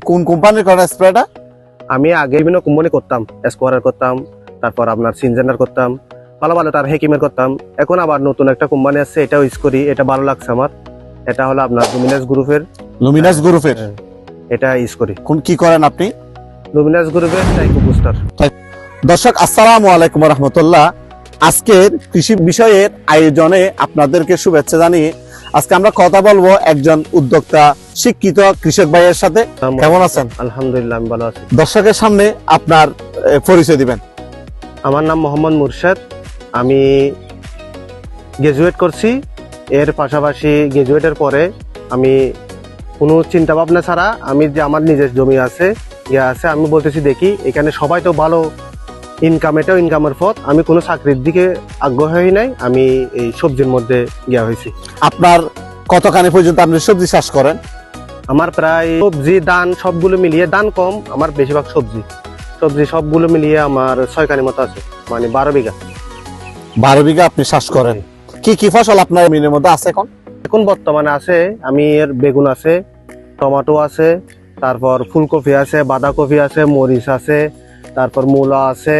কোন কোম্পানির করা স্প্রেটা? আমি আগে বিভিন্ন কোম্পানি করতাম, স্কোয়ার করতাম, তারপর আপনার সিনজেনার করতাম, ভালো ভালো তার হেকিমের করতাম। এখন আবার নতুন একটা কোম্পানি আছে, এটাও ইউজ করি, এটা ভালো লাগছে আমার। এটা হলো আপনার লুমিনাস গ্রুপের। লুমিনাস গ্রুপের এটা ইউজ করি। কোন কি করেন আপনি? লুমিনাস গ্রুপের টাইকো বুস্টার। দর্শক আসসালামু আলাইকুম রহমতুল্লাহ। আজকের কৃষি বিষয়ের আয়োজনে আপনাদেরকে শুভেচ্ছা জানিয়ে আজকে আমরা কথা বলবো একজন উদ্যোক্তা শিক্ষিত কৃষক ভাইয়ের সাথে। কেমন আছেন? আলহামদুলিল্লাহ, আমি ভালো আছি। দর্শকের সামনে আপনার পরিচয় দিবেন। আমার নাম মোহাম্মদ মুর্শেদ। আমি গ্রাজুয়েট করছি। এর পাশাপাশি গ্রাজুয়েটের পরে আমি কোনো চিন্তা ভাবনা ছাড়া, আমি যে আমার নিজের জমি আছে, আমি বলতেছি দেখি এখানে সবাই তো ভালো ইনকাম, এটাও ইনকামের পথ। আমি কোনো চাকরির দিকে আগ্রহী নাই, আমি এই সবজির মধ্যে গিয়া হয়েছি। আপনার কতখানি পর্যন্ত আপনি সবজি চাষ করেন? আমার প্রায় সবজি ধান সবগুলো মিলিয়ে, ধান কম, আমার বেশিরভাগ সবজি সবগুলো মিলিয়ে আমার 6 কানি মতো আছে, মানে 12 বিঘা। 12 বিঘা আপনি চাষ করেন। কি কি ফসল আপনার জমির মধ্যে আছে এখন? এখন বর্তমানে আছে আমি এর বেগুন আছে, টমেটো আছে, তারপর ফুলকপি আছে, বাঁধাকপি আছে, মরিচ আছে, তারপর মূলা আছে,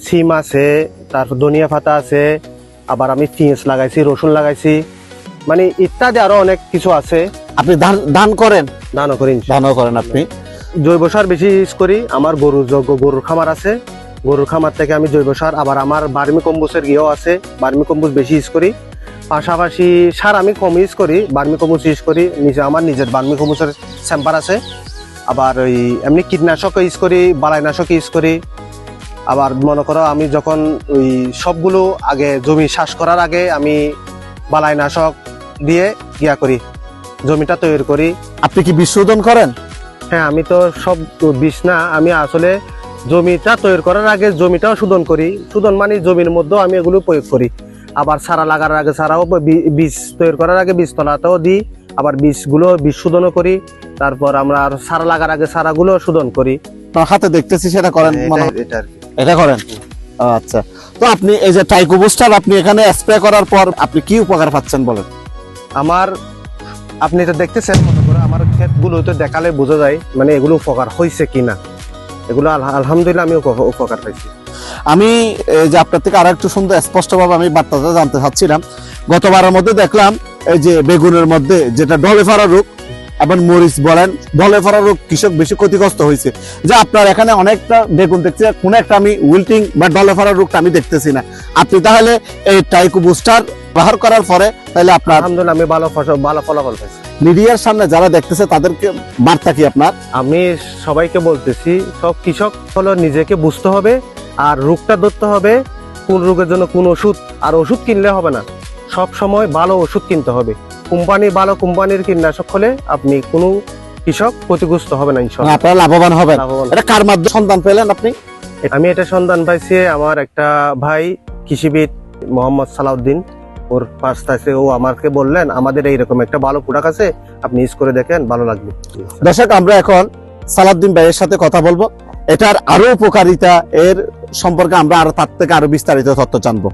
সিম আছে, তারপর ধনিয়া পাতা আছে, আবার আমি পেঁয়াজ লাগাইছি, রসুন লাগাইছি, মানে ইত্যাদি আরো অনেক কিছু আছে। আপনি ধান করেন? ধানও করি। ধানও করেন আপনি? জৈব সার বেশি ইউজ করি। আমার গরুর খামার আছে, গরুর খামার থেকে আমি জৈব সার, আবার আমার বার্মি কম্পোস্টের ইয়েও আছে, বার্মি কম্পোস্ট বেশি ইউজ করি। পাশাপাশি সার আমি কম ইউজ করি, বার্মি কম্পোস্ট ইউজ করি। আমার নিজের বার্মি কম্পোস্টের স্যাম্পার আছে। আবার ওই এমনি কীটনাশক ইউজ করি, বালাইনাশক ইউজ করি। আবার মনে করো আমি যখন ওই সবগুলো আগে জমি চাষ করার আগে আমি বালাইনাশক দিয়ে করি, জমিটা তৈরি করি। আপনি কি বীজ শোধন করেন? হ্যাঁ, আমি তো সব বীজ না, আমি আসলে জমিটা তৈরি করার আগে জমিটাও শোধন করি। শোধন মানে জমির মধ্যেও আমি এগুলো প্রয়োগ করি। আবার চারা লাগার আগে চারাও, বীজ তৈরি করার আগে বীজতলাতেও দিই, আবার বীজ শোধনও করি। তারপর আমরা চারা লাগার আগে চারাগুলো শোধন করি। আপনার হাতে দেখতেছি সেটা করেন, এটা করেন। আচ্ছা, তো আপনি এই যে টাইকো বুস্টার আপনি এখানে স্প্রে করার পর আপনি কি উপকার পাচ্ছেন বলেন? আপনি তো দেখতেছেন, মনে করে আমার ক্ষেতগুলো তো দেখালে বোঝা যায় মানে এগুলো উপকার হয়েছে কিনা। এগুলো আলহামদুলিল্লাহ আমি উপকার পাইছি। আমি যে আপনার থেকে আরো একটু সুন্দর স্পষ্টভাবে আমি বার্তাটা জানতে চাচ্ছিলাম। গতবারের মধ্যে দেখলাম এই যে বেগুনের মধ্যে যেটা ঢলে ফাড়া রোগ এবং মরিচ বলেন, ঢলে ফাড়া রোগ কৃষক বেশি ক্ষতিগ্রস্ত হয়েছে। যে আপনার এখানে অনেকটা বেগুন দেখছি, কোন একটা আমি উইল্টিং বা ঢলে ফাড়া রোগটা আমি দেখতেছি না। আপনি তাহলে এই টাইকো বুস্টার ব্যবহার করার পরে তাহলে আপনার আলহামদুলিল্লাহ আমি ভালো ফলাফল পাইছি। মিডিয়ার সামনে যারা দেখতেছে তাদেরকে বার্তা কি আপনার? আমি সবাইকে বলতেছি, সব কৃষক হলো নিজেকে বুঝতে হবে আর রোগটা ধরতে হবে। কোন রোগের জন্য কোন ওষুধ, আর ওষুধ কিনলে হবে না, সব সময় ভালো ওষুধ কিনতে হবে। ভালো কোম্পানির কীটনাশক হলে আপনি কোনো কৃষক ক্ষতিগ্রস্ত হবে না, ইনশাআল্লাহ আপনারা লাভবান হবেন। এটা কার মাধ্যমে সন্ধান পেলেন আপনি? আমি এটা সন্ধান পাইছি আমার একটা ভাই কৃষিবিদ মোহাম্মদ সালাউদ্দিন, ওর পাশ থেকে ও আমাকে বললেন আমাদের এইরকম একটা ভালো প্রোডাক্ট আছে, আপনি ইউজ করে দেখেন, ভালো লাগবে। দর্শক, আমরা এখন সালাউদ্দিন ভাইয়ের সাথে কথা বলবো। এটার আরো উপকারিতা এর সম্পর্কে আমরা আরো তার থেকে আরো বিস্তারিত তথ্য জানবো।